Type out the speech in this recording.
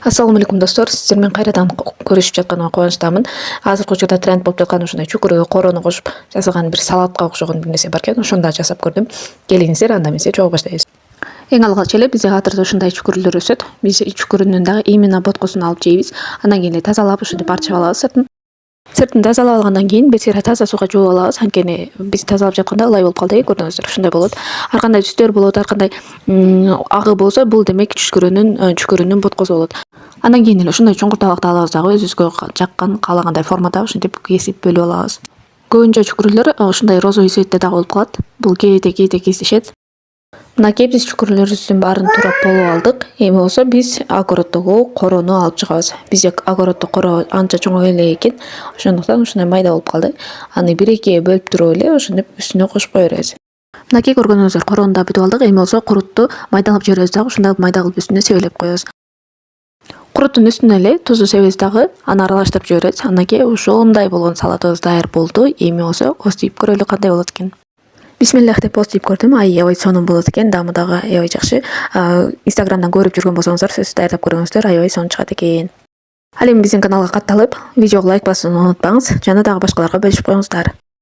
Ассаламу алейкум достор, сиздер менен кайрадан көрүшүп жатканыма кубанычтамын. Азыркы учурда тренд болуп жаткан ушундай чукурга корону кошуп жасалган бир салатка окшогон бир нерсе бар экен. Ошону да жасап көрдүм. Келиңиздер, анда эмесе чогуу баштайбыз. Эң алгач эле бизде катырда ушундай чукурлар өсөт. Биз чукурунун дагы именно боткосун алып жейбиз. Андан кийин эле тазалап ушинтип арчып алабыз сыртын. Сыртын тазалап алгандан кийин бетири таза сууга жууп алабыз. Анткени биз тазалап жатканда ылай болуп калды, көрдүңүздөр, ушундай болот. Ар кандай түстөр болот, ар кандай агы болсо, бул демек чүкүрүнүн боткосу болот. Андан кийин эле ушундай чуңкур табакта алабыз дагы өзүбүзгө жаккан каалагандай формада ушинтип кесип бөлүп алабыз. Көбүнчө чукурлар ушундай розовый цветте дагы болуп калат. Бул кээде кездешет. Мынакей биз чукурларыбыздын баарын турап болуп алдык. Эми болсо биз огороддогу корону алып чыгабыз. Бизде огороддо коро анча чоң эле экен. Ошондуктан ушундай майда болуп калды. Аны 1-2 бөлүп туруп эле ошентип үстүнө кошуп кое беребиз. Мынакей көргөнүңүздөр, корону да бүтүп алдык. Эми болсо курутту майдалап жиберебиз дагы, ушундай майда кылып үстүнө себелеп коебуз. Куруттун үстүнө эле тузду себебиз дагы, аны аралаштырып жиберебиз. Андан кийин ошондой болгон салатыбыз даяр болду. Эми болсо остип көрөлү кандай болот экен. Бисмиллах деп остип көрдүм. Аябай сонун болот экен, даамы дагы аябай жакшы. Инстаграмдан көрүп жүргөн болсоңуздар, сөзсүз даярдап көргөңүздөр, аябай сонун чыгат экен. Ал эми биздин каналга катталып, видеого лайк басууну унутпаңыз, жана дагы башкаларга бөлүшүп коюңуздар.